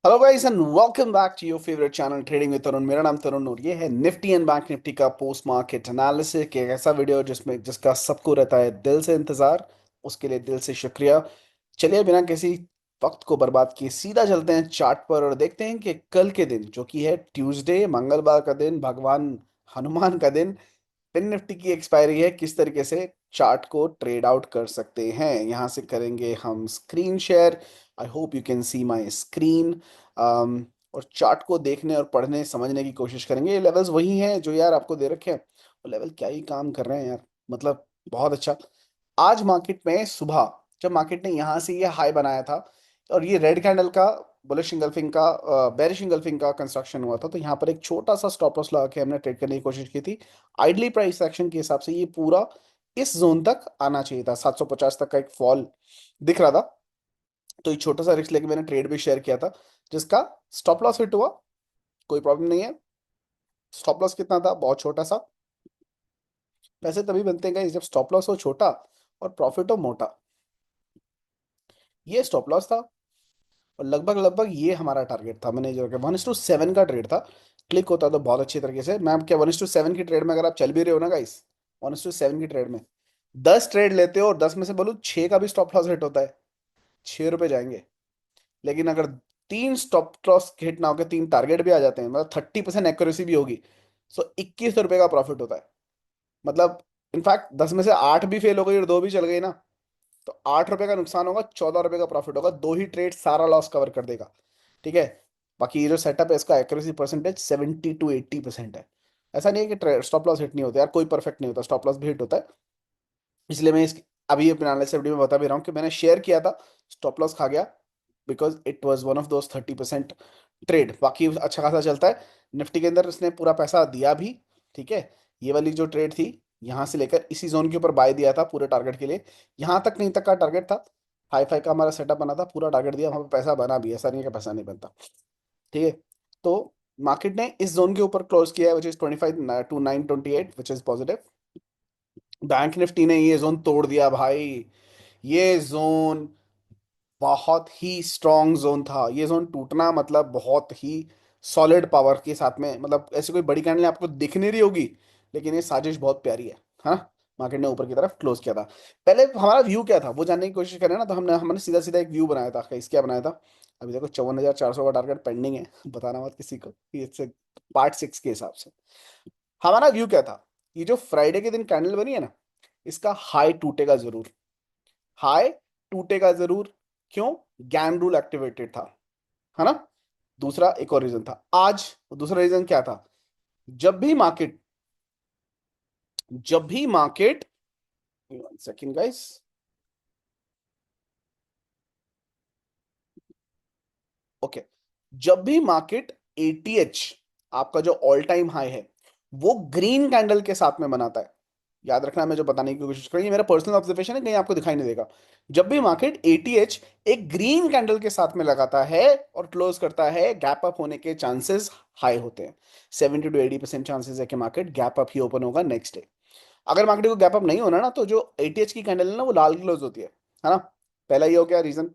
Hello guys and welcome back to your favourite channel trading with Tarun. मेरा नाम तरुण और ये है निफ्टी एंड बैंक निफ्टी का पोस्ट मार्केट एनालिसिस। एक ऐसा वीडियो जिसका सबको रहता है दिल से इंतजार। उसके लिए दिल से शुक्रिया। चलिए बिना किसी वक्त को बर्बाद किए सीधा चलते हैं चार्ट पर और देखते हैं कि कल के दिन जो कि है ट्यूसडे, मंगलवार का दिन, भगवान हनुमान का दिन, पिन निफ्टी की एक्सपायरी है, किस तरीके से चार्ट को ट्रेड आउट कर सकते हैं। यहाँ से करेंगे हम screen share. I hope you can see my screen. और चार्ट को देखने और पढ़ने समझने की कोशिश करेंगे। ये लेवल्स वही हैं जो यार आपको दे रखे हैं। वो लेवल क्या ही काम कर रहे हैं यार। मतलब बहुत अच्छा। आज मार्केट में सुबह जब मार्केट ने यहाँ से ये हाई बनाया था और ये रेड कैंडल का बुलिश इंगल्फिंग का बेरिश इंगल्फिंग का कंस्ट्रक्शन हुआ था, तो यहाँ पर एक छोटा सा स्टॉप लॉस लगा के हमने ट्रेड करने की कोशिश की थी। आइडली प्राइस एक्शन के हिसाब से ये पूरा इस जोन तक आना चाहिए था। 750 तक का एक फॉल दिख रहा था, तो एक छोटा सा रिस्क लेके मैंने ट्रेड भी शेयर किया था, जिसका स्टॉप लॉस हिट हुआ। कोई प्रॉब्लम नहीं है। स्टॉप लॉस कितना था? बहुत छोटा सा। पैसे तभी बनते हैं guys, जब स्टॉप लॉस हो छोटा और प्रॉफिट हो मोटा। ये स्टॉप लॉस था और लगभग लगभग ये हमारा टारगेट था। मैंने जो 1:7 का ट्रेड था। क्लिक होता तो बहुत अच्छी तरीके से। मैं क्या 1:7 की ट्रेड में अगर आप चल भी रहे हो ना गाइस, 1:7 की ट्रेड में 10 ट्रेड लेते हो और 10 में से बोलूँ 6 का भी स्टॉप लॉस हिट होता है, 6 रुपए जाएंगे। लेकिन अगर 3 स्टॉप लॉस हिट ना होकर 3 टारगेट भी आ जाते हैं, मतलब 30% एक्यूरेसी भी होगी, तो 21 रुपए का प्रॉफिट होता है। मतलब इनफैक्ट 10 में से 8 भी फेल हो गई और 2 भी चल गई ना, तो 8 रुपए का नुकसान होगा, 14 रुपए का प्रॉफिट होगा। दो ही ट्रेड सारा लॉस कवर कर देगा। ठीक है। बाकी ये जो सेटअप है इसका एक्यूरेसी परसेंटेज 70 to 80% है। ऐसा नहीं है कि स्टॉप लॉस हिट नहीं होता यार, कोई परफेक्ट नहीं होता, स्टॉप लॉस भी हिट होता है। इसलिए मैं इस अभी अपने एनालिसिस वीडियो में बता भी रहा हूँ कि मैंने शेयर किया था, स्टॉप लॉस खा गया because it was one of those 30% trade. बाकी अच्छा खासा चलता है निफ्टी के अंदर, इसने पूरा पैसा दिया भी। ठीक है। ये वाली जो ट्रेड थी, यहाँ से लेकर इसी जोन के ऊपर बाय दिया था पूरे टारगेट के लिए। यहाँ तक नहीं तक का टारगेट था। हाई फाई का हमारा सेटअप बना था, पूरा टारगेट दिया, वहाँ पे पैसा बना भी। ऐसा नहीं है कि पैसा नहीं बनता। ठीक है। तो मार्केट ने इस जोन के ऊपर क्लोज किया है which is 25 to 928, which is positive. Bank Nifty ने ये जोन तोड़ दिया भाई। ये जोन बहुत ही स्ट्रॉन्ग जोन था। ये जोन टूटना मतलब बहुत ही सॉलिड पावर के साथ में, मतलब ऐसी कोई बड़ी कैंडल आपको दिख नहीं रही होगी, लेकिन ये साजिश बहुत प्यारी है। हाँ। मार्केट ने ऊपर की तरफ क्लोज किया था। पहले हमारा व्यू क्या था वो जानने की कोशिश करें ना, तो हमने हमने सीधा सीधा एक व्यू बनाया था। इस क्या बनाया था? अभी देखो 54,400 का टारगेट पेंडिंग है। बताना मत किसी को। ये पार्ट 6 के हिसाब से हमारा व्यू क्या था? ये जो फ्राइडे के दिन कैंडल बनी है ना, इसका हाई टूटेगा जरूर। हाई टूटेगा जरूर। क्यों? गैन रूल एक्टिवेटेड था, है ना। दूसरा एक और रीजन था आज। दूसरा रीजन क्या था? जब भी मार्केट जब भी मार्केट सेकंड गाइस। ओके। जब भी मार्केट एटीएच, आपका जो ऑल टाइम हाई है, वो ग्रीन कैंडल के साथ में बनाता है। याद रखना, मैं जो बताने की कोशिश कर रही हूँ मेरा पर्सनल ऑब्जर्वेशन है, कहीं आपको दिखाई नहीं देगा। जब भी मार्केट एटीएच एक ग्रीन कैंडल के साथ में लगाता है और क्लोज करता है, गैप अप होने के चांसेस हाई होते हैं। 70 to 80% चांसेस है कि मार्केट गैप अप ही ओपन होगा नेक्स्ट डे। अगर मार्केट को गैप अप नहीं होना ना, तो जो एटीएच की कैंडल है ना, वो लाल क्लोज होती है ना। पहला ये हो गया रीजन।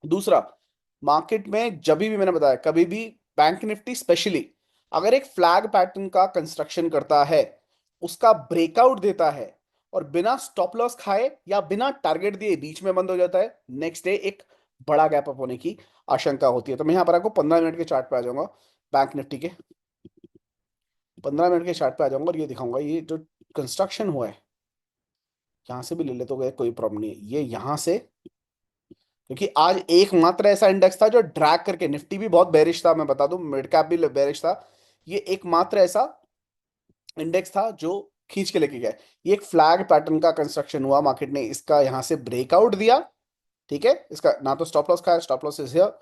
दूसरा, मार्केट में जब भी मैंने बताया, कभी भी बैंक निफ्टी स्पेशली अगर एक फ्लैग पैटर्न का कंस्ट्रक्शन करता है, उसका ब्रेकआउट देता है और बिना स्टॉप लॉस खाए या बिना टारगेट दिए बीच में बंद हो जाता है, नेक्स्ट डे एक बड़ा गैप अप होने की आशंका होती है। तो मैं यहां पर आपको 15 मिनट के चार्ट पे आ जाऊंगा। बैंक निफ्टी के 15 मिनट के चार्ट पे आ जाऊंगा और ये दिखाऊंगा ये जो कंस्ट्रक्शन हुआ है। यहां से भी ले ले तो गए, कोई प्रॉब्लम नहीं है। ये यहां से, क्योंकि आज एकमात्र ऐसा इंडेक्स था जो ड्रैग करके, निफ्टी भी बहुत बेरिश था, मैं बता दूं, मिड कैप भी बेरिश था। ये एकमात्र ऐसा इंडेक्स था जो खींच के लेके गया। ये एक फ्लैग पैटर्न का कंस्ट्रक्शन हुआ, मार्केट ने इसका यहां से ब्रेकआउट दिया। ठीक है। इसका ना तो स्टॉप लॉस खाया, stop loss is here.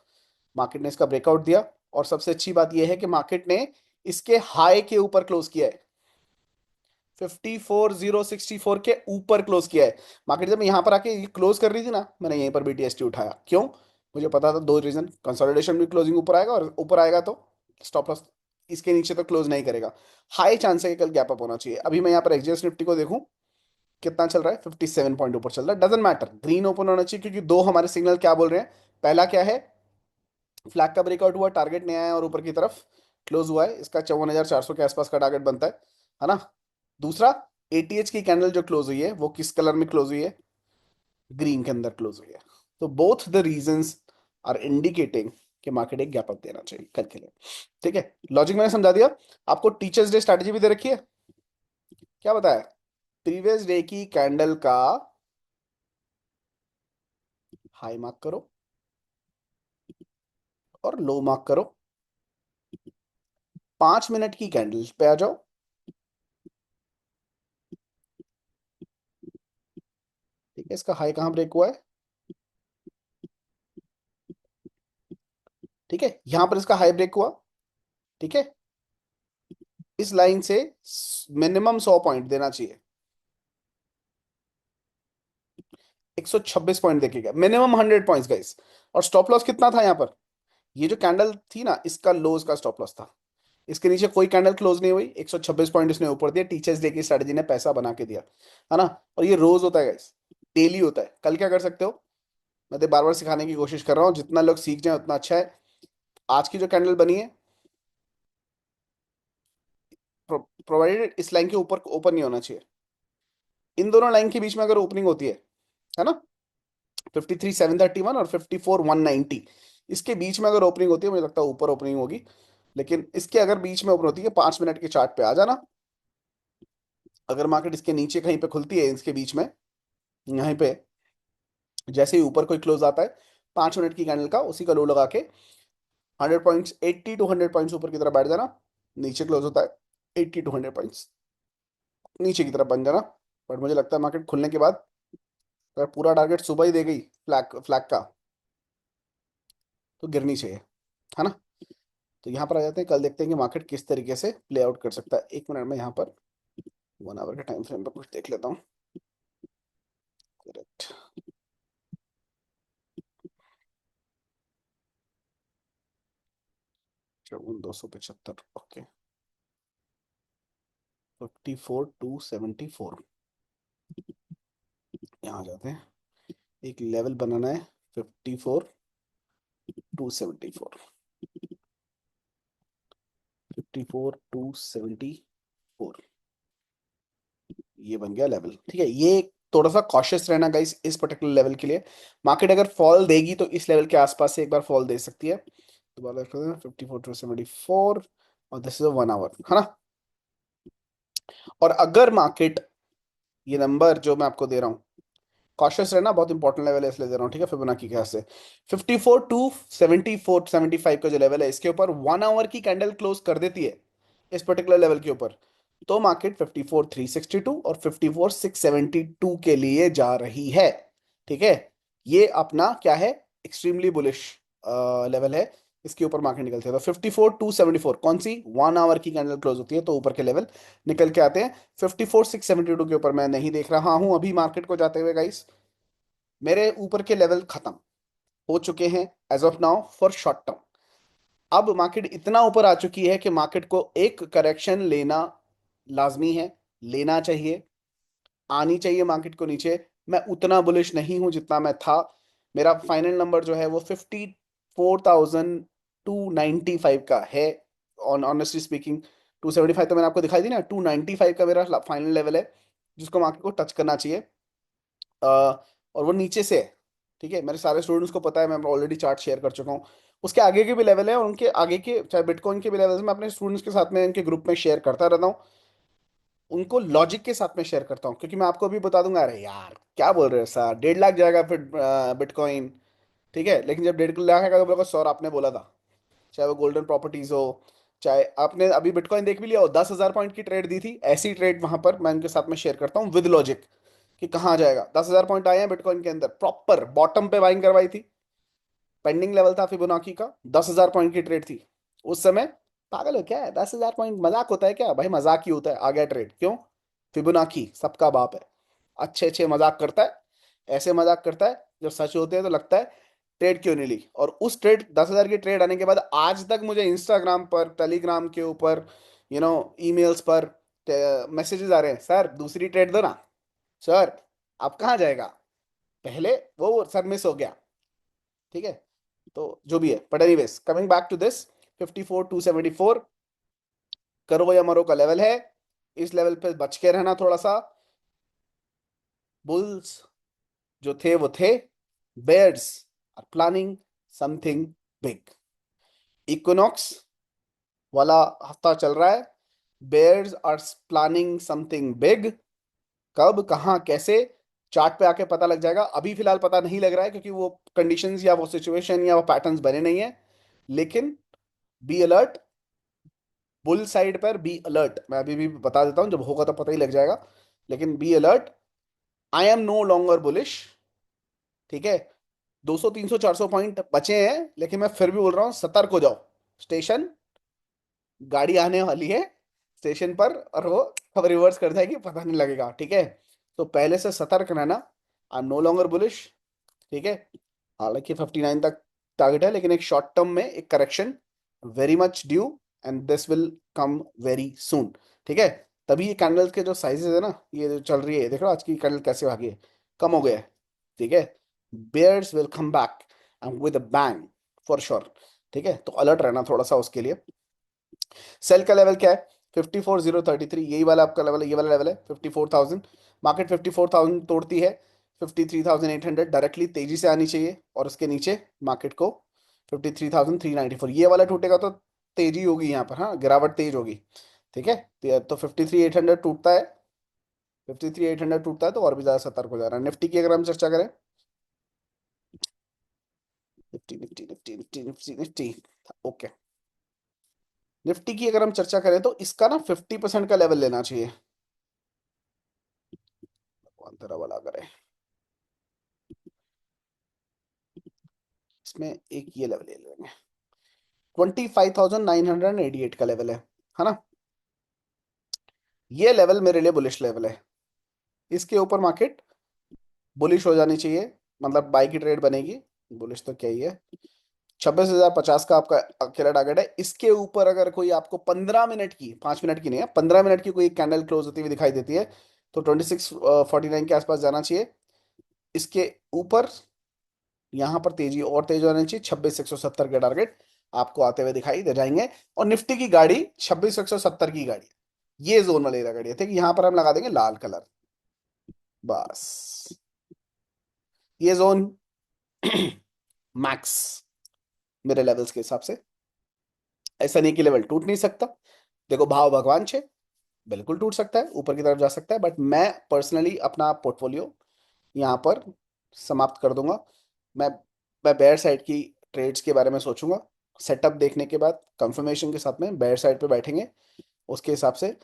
Market ने इसका ब्रेकआउट दिया और सबसे अच्छी बात यह है कि मार्केट ने इसके हाई के ऊपर क्लोज किया है। 54,064 के ऊपर क्लोज किया है मार्केट। जब यहाँ पर आके क्लोज कर रही थी ना, मैंने यहीं पर बीटीएसटी उठाया। क्यों? मुझे पता था दो रीजन, कंसोलिडेशन भी क्लोजिंग ऊपर आएगा और ऊपर आएगा तो स्टॉप लॉस इसके नीचे तो क्लोज नहीं करेगा। हाई चांस है कि कल गैप अप होना चाहिए। अभी मैं यहाँ पर एक्सजेएस निफ्टी को देखूं, कितना चल रहा है? 57 पॉइंट ऊपर चल रहा है। डजेंट मैटर, ग्रीन ओपन होना चाहिए, क्योंकि दो हमारे सिग्नल क्या बोल रहे हैं। पहला क्या है? फ्लैग का ब्रेकआउट हुआ, टारगेट नहीं आया और ऊपर की तरफ क्लोज हुआ है, इसका 54,400 के आसपास का टारगेट बनता है ना। दूसरा, एटीएच की कैंडल जो क्लोज हुई है वो किस कलर में क्लोज हुई है? ग्रीन के अंदर क्लोज हुई है। तो both the reasons are indicating कि मार्केट एक गैप अप देना चाहिए कल के लिए। ठीक है, लॉजिक मैंने समझा दिया। आपको टीचर्स डे स्ट्रैटेजी भी दे रखी है, क्या बताया? प्रीवियस डे की कैंडल का हाई मार्क करो और लो मार्क करो, 5 मिनट की कैंडल पे आ जाओ। ठीक है, इसका हाई कहाँ ब्रेक हुआ है? ठीक है, यहां पर इसका हाई ब्रेक हुआ। ठीक है, इस लाइन से मिनिमम 100 पॉइंट देना चाहिए, 126 पॉइंट देखिएगा, मिनिमम 100 पॉइंट्स गाइस। और स्टॉप लॉस कितना था यहाँ पर? ये जो कैंडल थी ना, इसका लोज का स्टॉप लॉस था। इसके नीचे कोई कैंडल क्लोज नहीं हुई, 126 पॉइंट इसने ऊपर दिया, टीचर्स डे की स्ट्रेटजी ने पैसा बना के दिया, है ना। और ये रोज होता है गाइस, डेली होता है। कल क्या कर सकते हो, मैं तो बार बार सिखाने की कोशिश कर रहा हूँ, जितना लोग सीख जाए उतना अच्छा है। आज की जो कैंडल बनी है, प्रोवाइडेड इस लाइन के ऊपर ओपन नहीं होना चाहिए। इन दोनों लाइन के बीच में अगर ओपनिंग होती है ना, 53,731 और 54,190, इसके बीच में अगर ओपनिंग होती है, मुझे लगता है ऊपर ओपनिंग होगी। लेकिन इसके अगर बीच में ओपन होती है, 5 मिनट के चार्ट पे आ जाना। अगर मार्केट इसके नीचे कहीं पे खुलती है, इसके बीच में यहीं पे, जैसे ही ऊपर कोई क्लोज आता है, 5 मिनट की कैंडल का उसी का लो लगा के 100 पॉइंट्स, 80 to 100 पॉइंट्स ऊपर की तरफ बैठ जाना। नीचे क्लोज होता है 80 to 100 पॉइंट्स नीचे की तरफ बन जाना। बट मुझे लगता है मार्केट खुलने के बाद अगर पूरा टारगेट सुबह ही दे गई फ्लैग फ्लैग का, तो गिरनी चाहिए, है ना। तो यहाँ पर आ जाते हैं, कल देखते हैं कि मार्केट किस तरीके से प्ले आउट कर सकता है। 1 मिनट में यहाँ पर 1 आवर के टाइम फ्रेम पर कुछ देख लेता हूँ। Correct, 54,275, okay. 54,274, यहाँ आ जाते हैं। एक लेवल बनाना है, 54,274, 54,274, ये बन गया लेवल। ठीक है, ये थोड़ा सा कॉशियस रहना गाइस इस पर्टिकुलर लेवल के लिए। मार्केट अगर फॉल देगी तो इस लेवल के आसपास से एक बार फॉल दे सकती है। दोबारा 54,274, और दिस इज 1 आवर, है ना। और अगर मार्केट, ये नंबर जो मैं आपको दे रहा हूँ, कॉशियस रहना, बहुत इंपॉर्टेंट लेवल है इसलिए दे रहा हूँ। ठीक है, फिबोनाची के हिसाब से 54,274, 75 का जो लेवल है, इसके ऊपर 1 आवर की कैंडल क्लोज कर देती है इस पर्टिकुलर लेवल के ऊपर, तो मार्केट 54,362 और 54,672 के लिए जा रही है। ठीक है, ये अपना क्या है, एक्सट्रीमली बुलिश लेवल है। इसके ऊपर मार्केट निकलते हैं तो 54,274 कौन सी 1 आवर की कैंडल क्लोज होती है, तो ऊपर के लेवल निकल के आते हैं। 54,672 के ऊपर मैं नहीं देख रहा हूं अभी मार्केट को जाते हुए गाइस। मेरे ऊपर के लेवल खत्म हो चुके हैं as of now for short term. अब मार्केट इतना ऊपर आ चुकी है कि मार्केट को एक करेक्शन लेना लाजमी है, लेना चाहिए, आनी चाहिए मार्केट को नीचे। मैं उतना बुलिश नहीं हूं जितना मैं था। मेरा फाइनल नंबर जो है वो 54,295 का है। ऑन ऑनेस्टली स्पीकिंग, 275 तो मैंने आपको दिखाई दी ना, 295 का मेरा फाइनल लेवल है जिसको मार्केट को टच करना चाहिए। और वो नीचे से है। ठीक है, मेरे सारे स्टूडेंट्स को पता है, मैं ऑलरेडी चार्ट शेयर कर चुका हूँ। उसके आगे के भी लेवल है, और उनके आगे के चाहे बिटकॉइन के भी लेवल मैं अपने स्टूडेंट्स के साथ में इनके ग्रुप में शेयर करता रहता हूँ। उनको लॉजिक के साथ में शेयर करता हूँ, क्योंकि मैं आपको अभी बता दूंगा, अरे यार क्या बोल रहे हो सर, 1.5 लाख जाएगा फिर बिटकॉइन। ठीक है, लेकिन जब 1.5 लाख आएगा तो बोला सर आपने बोला था। चाहे वो गोल्डन प्रॉपर्टीज हो, चाहे आपने अभी बिटकॉइन देख भी लिया हो, 10,000 पॉइंट की ट्रेड दी थी, ऐसी ट्रेड वहां पर मैं उनके साथ में शेयर करता हूँ विद लॉजिक कि कहाँ जाएगा। 10,000 पॉइंट आए हैं बिटकॉइन के अंदर, प्रॉपर बॉटम पे बाइंग करवाई थी। पेंडिंग लेवल था फिबोनाची का, 10,000 पॉइंट की ट्रेड थी उस समय। पागल हो क्या है, 10,000 पॉइंट मजाक होता है क्या भाई? मजाक ही होता है, आ गया ट्रेड, क्यों? फिबोनाची सबका बाप है, अच्छे अच्छे मजाक करता है। ऐसे मजाक करता है जब सच होते हैं तो लगता है ट्रेड क्यों नहीं ली। और उस ट्रेड 10,000 की ट्रेड आने के बाद आज तक मुझे इंस्टाग्राम पर, टेलीग्राम के ऊपर, ईमेल्स पर मैसेजेस आ रहे हैं, सर दूसरी ट्रेड दो ना, सर अब कहाँ जाएगा, पहले वो सर मिस हो गया। ठीक है, तो जो भी है, but anyways coming back to this, 54,274 करो या मरो का लेवल है। इस लेवल पे बच के रहना थोड़ा सा। बुल्स जो थे वो थे, bears are planning something big. Equinox वाला हफ्ता चल रहा है, bears are planning something big. कब, कहाँ, कैसे, चार्ट पे आके पता लग जाएगा। अभी फिलहाल पता नहीं लग रहा है क्योंकि वो कंडीशंस या वो सिचुएशन या वो पैटर्न्स बने नहीं है। लेकिन बी अलर्ट, बुल साइड पर बी अलर्ट। मैं अभी भी बता देता हूँ, जब होगा तो पता ही लग जाएगा। लेकिन be alert, I am no longer bullish. ठीक है, 200 300 400 पॉइंट बचे हैं, लेकिन मैं फिर भी बोल रहा हूँ सतर्क हो जाओ। स्टेशन, गाड़ी आने वाली है स्टेशन पर, और वो कब रिवर्स कर जाएगी पता नहीं लगेगा। ठीक है, तो पहले से सतर्क रहना। I am no longer bullish. ठीक है, हालांकि 59 तक टारगेट है, लेकिन एक शॉर्ट टर्म में एक correction very much due, and this will come very soon. ठीक है, तभी ये कैंडल के जो साइजेस है ना, ये जो चल रही है, देख रहे हो आज की कैंडल कैसे भागी है, कम हो गया है। ठीक है, bears will come back and with a bang for sure. ठीक है, तो अलर्ट रहना थोड़ा सा उसके लिए। सेल का लेवल क्या है, 54,033, यही वाला आपका लेवल है, ये वाला लेवल है 54,000। मार्केट 54,000 तोड़ती है, 53,800 डायरेक्टली तेजी से आनी चाहिए, और उसके नीचे मार्केट को 53,394, ये वाला टूटेगा तो तेजी होगी यहाँ पर, हाँ गिरावट तेज होगी। ठीक है, तो 53,800 टूटता है, 53,800 टूटता है तो और भी ज्यादा सतर्क हो जा रहा है। निफ्टी की अगर हम चर्चा करें, Nifty Nifty Nifty Nifty Nifty Nifty, okay, Nifty की अगर हम चर्चा करें तो इसका ना 50% का लेवल लेना चाहिए। कौन तेरा वाला करे, इसमें एक ये लेवल ले लेंगे, 25,988 का लेवल है ना। ये लेवल मेरे लिए बुलिश लेवल है, इसके ऊपर मार्केट बुलिश हो जानी चाहिए, मतलब बाई की ट्रेड बनेगी। बुलिश तो क्या ही है, 26,050 का आपका अकेला टारगेट है। इसके ऊपर अगर कोई आपको 15 मिनट की, 5 मिनट की नहीं है, 15 मिनट की कोई कैंडल क्लोज होती हुई दिखाई देती है, तो 2649 के आसपास जाना चाहिए। इसके ऊपर यहाँ पर तेजी और तेज होनी चाहिए, 26,170 के टारगेट आपको आते हुए दिखाई दे जाएंगे। और निफ्टी की गाड़ी 26,170 की गाड़ी, ये जोन वाली गाड़ी है। ठीक, यहाँ पर हम लगा देंगे लाल कलर, बस ये जोन मैक्स मेरे लेवल्स के हिसाब से। ऐसा नहीं कि लेवल टूट नहीं सकता, देखो भाव भगवान छे, बिल्कुल टूट सकता है, ऊपर की तरफ जा सकता है, बट मैं पर्सनली अपना पोर्टफोलियो यहाँ पर समाप्त कर दूंगा। मैं मैं बेयर साइड की ट्रेड्स के बारे में सोचूंगा, सेटअप देखने के बाद कंफर्मेशन के साथ में बेयर साइड पे बैठेंगे। उसके हिसाब से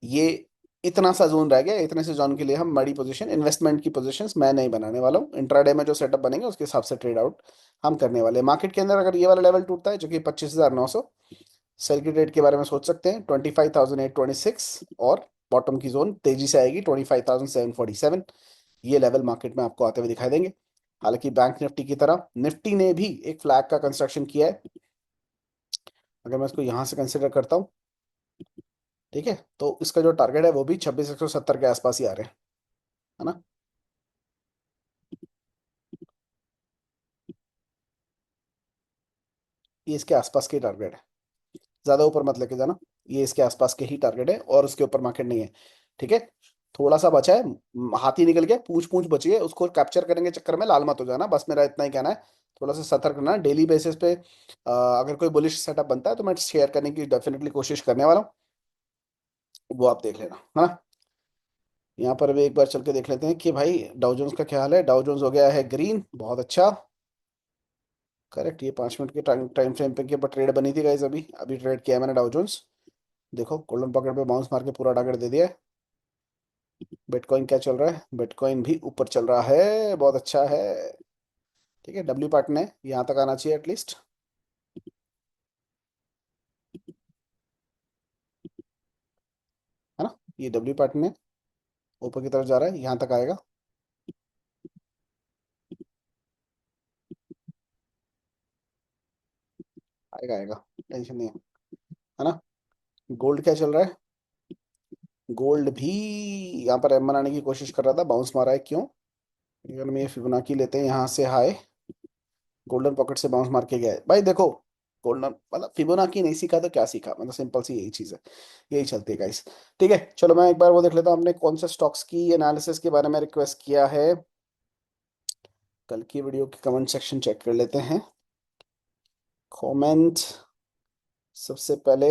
ये इतना सा जोन रह गया, इतने से जोन के लिए हम बड़ी पोजीशन, इन्वेस्टमेंट की पोजीशंस मैं नहीं बनाने वाला हूँ। इंट्राडे में जो सेटअप बनेंगे उसके हिसाब से ट्रेड आउट हम करने वाले हैं। मार्केट के अंदर अगर ये वाला लेवल टूटता है जो कि 25,900, सेल की ट्रेड के बारे में सोच सकते हैं 25,826, और बॉटम की जोन तेजी से आएगी 25,747। ये लेवल मार्केट में आपको आते हुए दिखाई देंगे। हालांकि बैंक निफ्टी की तरह निफ्टी ने भी एक फ्लैग का कंस्ट्रक्शन किया है, अगर मैं इसको यहाँ से कंसिडर करता हूँ, ठीक है, तो इसका जो टारगेट है वो भी 26,170 के आसपास ही आ रहे हैं, है ना। ये इसके आसपास के टारगेट है, ज्यादा ऊपर मत लेके जाना, ये इसके आसपास के ही टारगेट है, और उसके ऊपर मार्केट नहीं है। ठीक है, थोड़ा सा बचा है, हाथी निकल गया, पूछ पूछ बची है, उसको कैप्चर करने के चक्कर में लाल मत हो जाना, बस मेरा इतना ही कहना है। थोड़ा सा सतर्क रहना डेली बेसिस पे। अगर कोई बुलिश सेटअप बनता है तो मैं शेयर करने की डेफिनेटली कोशिश करने वाला हूँ, वो आप देख लेना, है ना। यहाँ पर भी एक बार चल के देख लेते हैं कि भाई डाउ जोन्स का क्या हाल है। डाउ जोन्स हो गया है ग्रीन, बहुत अच्छा, करेक्ट। ये 5 मिनट के टाइम टाइम फ्रेम पे के ऊपर ट्रेड बनी थी गाइज, अभी अभी ट्रेड किया है मैंने डाउ जोन्स। देखो गोल्डन पॉकेट पे बाउंस मार के पूरा टारगेट दे दिया है। बिटकॉइन क्या चल रहा है, बिटकॉइन भी ऊपर चल रहा है, बहुत अच्छा है। ठीक है, डब्ल्यू पार्टन है, यहाँ तक आना चाहिए एटलीस्ट, है ना। ये डब्ल्यू पार्टन है, ऊपर की तरफ जा रहा है, यहाँ तक आएगा, आएगा आएगा, टेंशन नहीं है ना। गोल्ड क्या चल रहा है, गोल्ड भी यहाँ पर एम बनाने की कोशिश कर रहा था, बाउंस मारा है, क्यों। अगर हम ये फिबोनाची लेते हैं यहाँ से हाई, गोल्डन पॉकेट से बाउंस मार के गया है भाई। देखो गोल्डन मतलब फिबोनाची नहीं सीखा तो क्या सीखा, मतलब सिंपल सी यही चीज है, यही चलती है गाइस। ठीक है चलो मैं एक बार वो देख लेता हूँ आपने कौन से स्टॉक्स की एनालिसिस के बारे में रिक्वेस्ट किया है। कल की वीडियो के कमेंट सेक्शन चेक कर लेते हैं। कमेंट सबसे पहले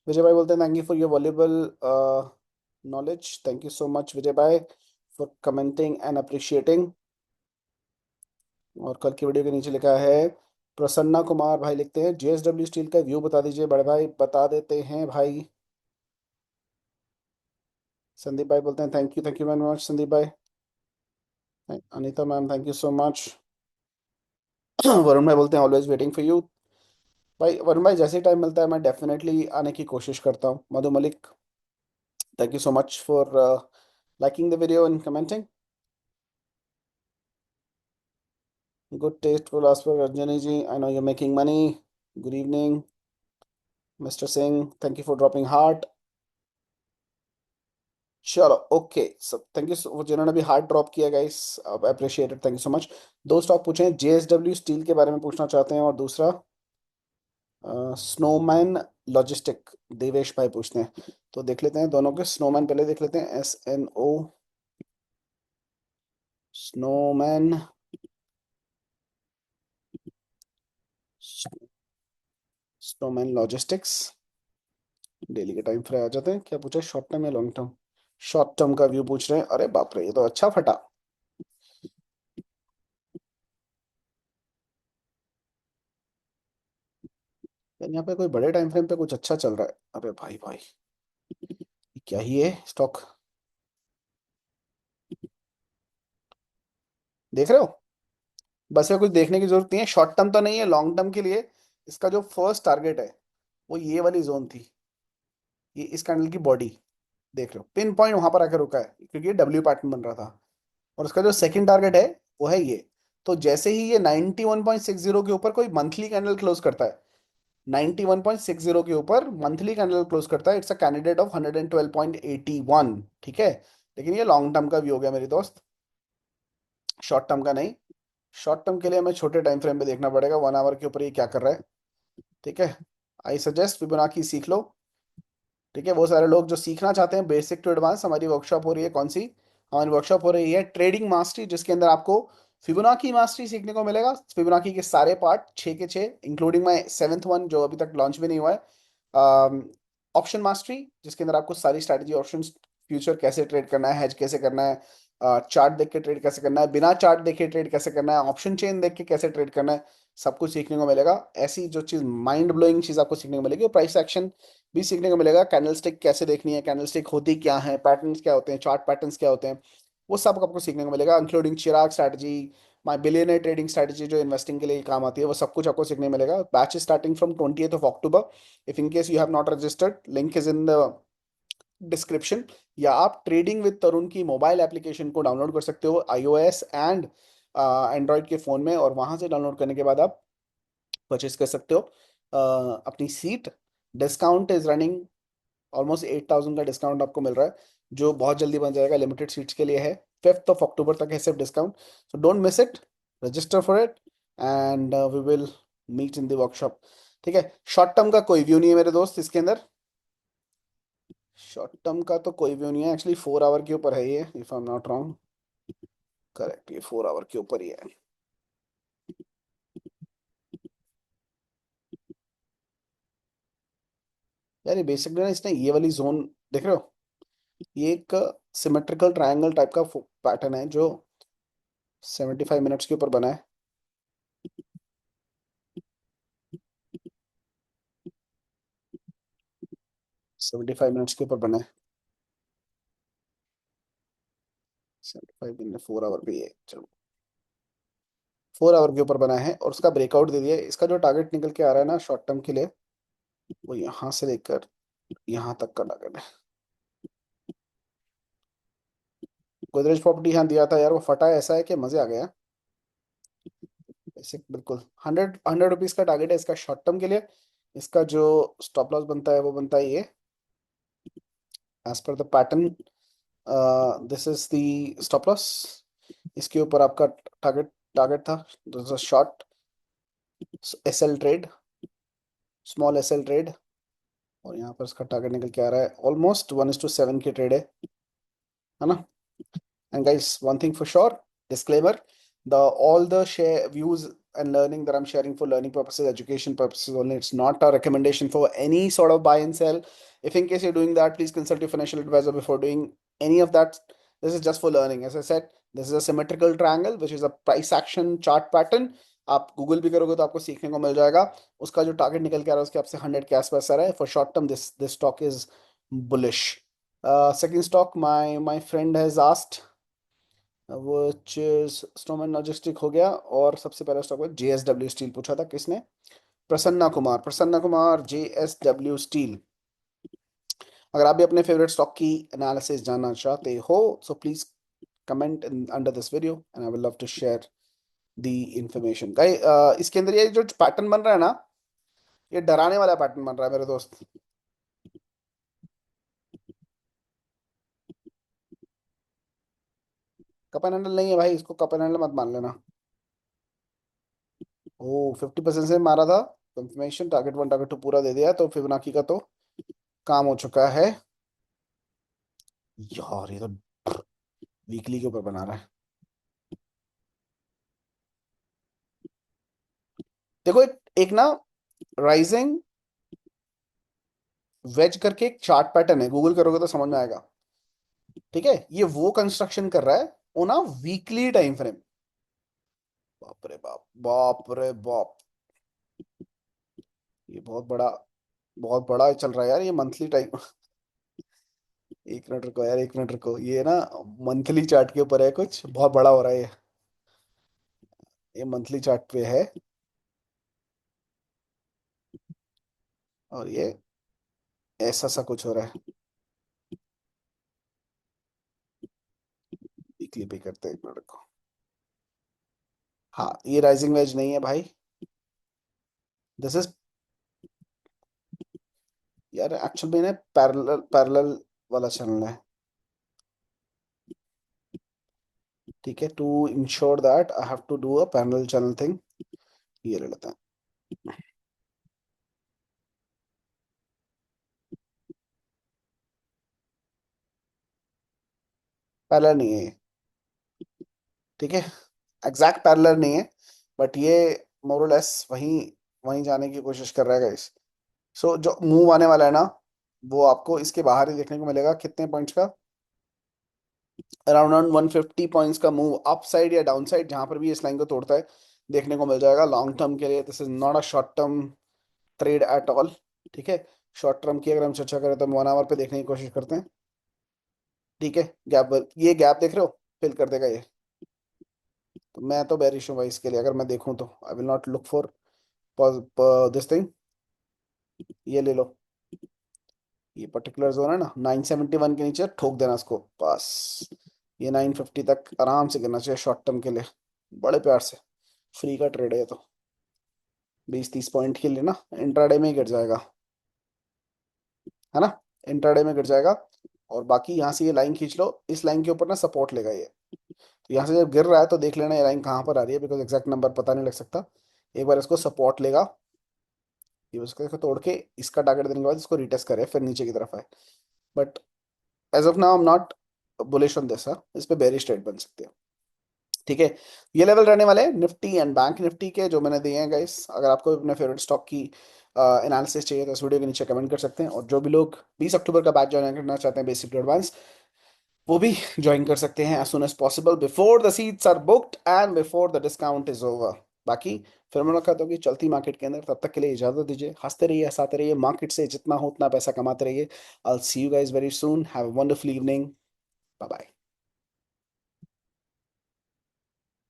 विजय भाई बोलते हैं thank you for your valuable knowledge. Thank you so much Vijay भाई फॉर कमेंटिंग एंड अप्रिशिएटिंग। और कल की वीडियो के नीचे लिखा है प्रसन्ना कुमार भाई लिखते हैं जेएसडब्ल्यू स्टील का व्यू बता दीजिए बड़े भाई। बता देते हैं भाई। संदीप भाई बोलते हैं thank you very much Sandeep भाई। Anita ma'am thank you so much. Varun भाई बोलते हैं ऑलवेज वेटिंग फॉर यू। भाई वरुण भाई जैसे ही टाइम मिलता है मैं डेफिनेटली आने की कोशिश करता हूँ। Madhu Malik thank you so much for liking the video and commenting. Good taste will ask for Ranjani ji. I know you're making money. Good evening, Mr. Singh. Thank you for dropping heart. चलो okay सब thank you जिन्होंने भी heart drop किया guys appreciated thank you so much. दो stock पूछे हैं JSW steel के बारे में पूछना चाहते हैं और दूसरा स्नोमैन लॉजिस्टिक देवेश भाई पूछते हैं। तो देख लेते हैं दोनों के। स्नोमैन पहले देख लेते हैं SNO snowman snowman logistics daily के टाइम फ्रेम आ जाते हैं। क्या पूछा शॉर्ट टर्म या लॉन्ग टर्म? शॉर्ट टर्म का व्यू पूछ रहे हैं। अरे बाप रे ये तो अच्छा फटा। यार यहाँ पे कोई बड़े टाइम फ्रेम पे कुछ अच्छा चल रहा है। अरे भाई भाई ये क्या ही है स्टॉक देख रहे हो? बस ये कुछ देखने की जरूरत नहीं है। शॉर्ट टर्म तो नहीं है, लॉन्ग टर्म के लिए इसका जो फर्स्ट टारगेट है वो ये वाली जोन थी। ये इस कैंडल की बॉडी देख रहे हो, पिन पॉइंट वहां पर आकर रुका है क्योंकि ये डब्ल्यू पैटर्न बन रहा था। और उसका जो सेकंड टारगेट है वो है ये। तो जैसे ही ये 91.60 के ऊपर कोई मंथली कैंडल क्लोज करता है, 91.60 के ऊपर मंथली कैंडल क्लोज करता है, इट्स अ कैंडिडेट ऑफ 112.81। ठीक है, लेकिन ये लॉन्ग टर्म का व्यू हो गया मेरे दोस्त, शॉर्ट टर्म का नहीं। शॉर्ट टर्म के लिए हमें छोटे टाइम फ्रेम पे देखना पड़ेगा, 1 आवर के ऊपर ये क्या कर रहा है। ठीक है, आई सजेस्ट फिबोनाची सीख लो। ठीक है, वो सारे लोग जो सीखना चाहते हैं बेसिक टू एडवांस, हमारी वर्कशॉप हो रही है कौन सी? हमारी वर्कशॉप हो रही है ट्रेडिंग मास्टरी, जिसके अंदर आपको फिबोनाची मास्टरी सीखने को मिलेगा। फिबोनाची के सारे पार्ट 6 के 6 इंक्लूडिंग माई सेवेंथ वन जो अभी तक लॉन्च भी नहीं हुआ है। ऑप्शन मास्टरी जिसके अंदर आपको सारी स्ट्रैटेजी ऑप्शन फ्यूचर कैसे ट्रेड करना है, हेज कैसे करना है, चार्ट देख के ट्रेड कैसे करना है, बिना चार्ट देखे ट्रेड कैसे करना है, ऑप्शन चेन देख के कैसे ट्रेड करना है, सब कुछ सीखने को मिलेगा। ऐसी जो चीज माइंड ब्लोइंग चीज आपको सीखने को मिलेगी, प्राइस एक्शन भी सीखने को मिलेगा। कैंडलस्टिक कैसे देखनी है, कैंडलस्टिक होती क्या है, पैटर्न्स क्या होते हैं, चार्ट पैटर्न्स क्या होते हैं, वो सब आपको सीखने को मिलेगा। इंक्लूडिंग चिराग स्ट्रैटेजी, माई बिलियनर ट्रेडिंग स्ट्रैटेजी जो इन्वेस्टिंग के लिए काम आती है, वो सब कुछ आपको सीखने मिलेगा। Batch starting from 20th of October। If in case you have not registered, link is in the description. या आप ट्रेडिंग विद तरुण की मोबाइल एप्लीकेशन को डाउनलोड कर सकते हो iOS एंड एंड्रॉयड के फ़ोन में, और वहाँ से डाउनलोड करने के बाद आप परचेस कर सकते हो अपनी seat. Discount is running, almost 8,000 का डिस्काउंट आपको मिल रहा है जो बहुत जल्दी बन जाएगा, लिमिटेड सीट्स के लिए है। 5th of October तक है सिर्फ discount, so don't miss it, register for it and we will meet in the workshop. ठीक है, शॉर्ट टर्म का कोई व्यू नहीं है मेरे दोस्त इसके अंदर। शॉर्ट टर्म का तो कोई व्यू नहीं है एक्चुअली, 4 आवर के ऊपर है ये, if I am not wrong. Correct, ये 4 आवर के ऊपर ही है। यार ये बेसिकली ना इसने ये वाली जोन देख रहे हो, ये एक सिमेट्रिकल ट्रायंगल टाइप का पैटर्न है जो 75 मिनट्स के ऊपर बना है। 75 मिनट्स के ऊपर बना है। 75 दिन 4 आवर पे ही है, चलो 4 आवर के ऊपर बना है और उसका ब्रेकआउट दे दिया है। इसका जो टारगेट निकल के आ रहा है ना शॉर्ट टर्म के लिए, वो यहाँ से लेकर यहाँ तक का टारगेट है। गोदरेज प्रॉपर्टी यहाँ दिया था यार, वो फटा है, ऐसा है कि मजे आ गया। ऐसे बिल्कुल 100 रुपीज का टारगेट है इसका शॉर्ट टर्म के लिए। इसका जो स्टॉप लॉस बनता है वो बनता है ये, as per the pattern, this is the stop loss. इसके ऊपर आपका टारगेट टारगेट था short SL trade, small SL trade, और यहाँ पर इसका टारगेट निकल के आ रहा है ऑलमोस्ट 1:7 की ट्रेड है ना। And guys, one thing for sure, disclaimer, the all the share views and learning that I'm sharing for learning purposes, education purposes only. It's not a recommendation for any sort of buy and sell. If in case you're doing that, please consult your financial advisor before doing any of that. This is just for learning. As I said, this is a symmetrical triangle, which is a price action chart pattern. आप Google भी करोगे तो आपको सीखने को मिल जाएगा। उसका जो टारगेट निकल के आ रहा है उसके आपसे 100 के आसपास आ रहा है। For short term this stock is bullish. Second stock my friend has asked, वो स्टोमन लॉजिस्टिक हो गया, और सबसे पहला स्टॉक है जेएसडब्ल्यू स्टील। पूछा था किसने? Prasanna Kumar JSW steel. अगर आप भी अपने फेवरेट स्टॉक की एनालिसिस जानना चाहते हो so please comment under this video and I will love to share the information. इसके अंदर ये जो पैटर्न बन रहा है ना, ये डराने वाला पैटर्न बन रहा है मेरे दोस्त। कप एंड हैंडल नहीं है भाई, इसको कप एंड हैंडल मत मान लेना। ओ 50% से मारा था कंफर्मेशन, टारगेट 1 टारगेट 2 पूरा दे दिया, तो फिबोनाची का तो काम हो चुका है। यार ये तो वीकली के ऊपर बना रहा है। देखो एक ना राइजिंग वेज करके एक चार्ट पैटर्न है, गूगल करोगे तो समझ में आएगा। ठीक है, ये वो कंस्ट्रक्शन कर रहा है वो ना वीकली टाइम फ्रेम। बाप रे बाप, बाप रे बाप, ये बहुत बड़ा चल रहा है यार ये मंथली टाइम। एक मिनट रुको यार, एक मिनट रुको, ये ना मंथली चार्ट के ऊपर है, कुछ बहुत बड़ा हो रहा है ये मंथली चार्ट पे है, और ये ऐसा सा कुछ हो रहा है। वीकली पे करते हैं, एक मिनट रुको। हाँ ये राइजिंग वेज नहीं है भाई, दिस इज, यार एक्चुअल में ना पैरेलल पैरेलल वाला चैनल है। ठीक है, to ensure that I have to do a parallel channel thing. ये ले लेते हैं। पैरेलल नहीं है ये, ठीक है, एग्जैक्ट पैरेलल नहीं है, बट ये मोरलेस वहीं वहीं जाने की कोशिश कर रहा है गाइस। सो जो मूव आने वाला है ना, वो आपको इसके बाहर ही देखने को मिलेगा। कितने पॉइंट्स का? अराउंड 150 पॉइंट्स का मूव अप साइड या डाउन साइड, जहां पर भी इस लाइन को तोड़ता है देखने को मिल जाएगा लॉन्ग टर्म के लिए। This is not a short term trade at all. ठीक है, शॉर्ट टर्म की अगर हम चर्चा करें तो 1 आवर पे देखने की कोशिश करते हैं। ठीक है, गैप, ये गैप देख रहे हो, फिल कर देगा ये। तो मैं तो बेरिश हूँ भाई इसके लिए, अगर मैं देखूं तो I will not look for this thing. ये ले लो, ये पर्टिकुलर जोन है ना 971 के नीचे ठोक देना इसको बस। ये 950 तक आराम से गिरना चाहिए शॉर्ट टर्म के लिए, बड़े प्यार से। फ्री का ट्रेड है ये तो, 20-30 पॉइंट के लिए ना, इंट्राडे में ही गिर जाएगा, है ना, इंट्राडे में गिर जाएगा। और बाकी यहाँ से ये लाइन खींच लो, इस लाइन के ऊपर ना सपोर्ट लेगा ये। तो यहाँ से जब गिर रहा है तो देख लेना ये लाइन कहाँ पर आ रही है, बिकॉज एग्जैक्ट नंबर पता नहीं लग सकता। एक बार इसको सपोर्ट लेगा, ये उसको तोड़ के इसका टारगेट देने के बाद इसको रिटेस्ट करे, फिर नीचे की तरफ आए। But as of now I am not bullish on this, इस पे बेरिश ट्रेड बन सकते हैं। ठीक है, ये लेवल रहने वाले हैं निफ्टी एंड बैंक निफ्टी के जो मैंने दिए हैं गाइस। अगर आपको अपने फेवरेट स्टॉक की एनालिसिस चाहिए तो इस वीडियो के नीचे कमेंट कर सकते हैं, और जो भी लोग 20 अक्टूबर का बैच ज्वाइन करना चाहते हैं बेसिक टू एडवांस, वो भी ज्वाइन कर सकते हैं as soon as possible before the seats are booked and before the discount is over. बाकी फिर मुलाकात होगी चलती मार्केट के अंदर, तब तक के लिए इजाजत दीजिए। हंसते रहिए, हंसाते रहिए, मार्केट से जितना हो उतना पैसा कमाते रहिए। I will see you guys very soon, have a wonderful evening, bye bye.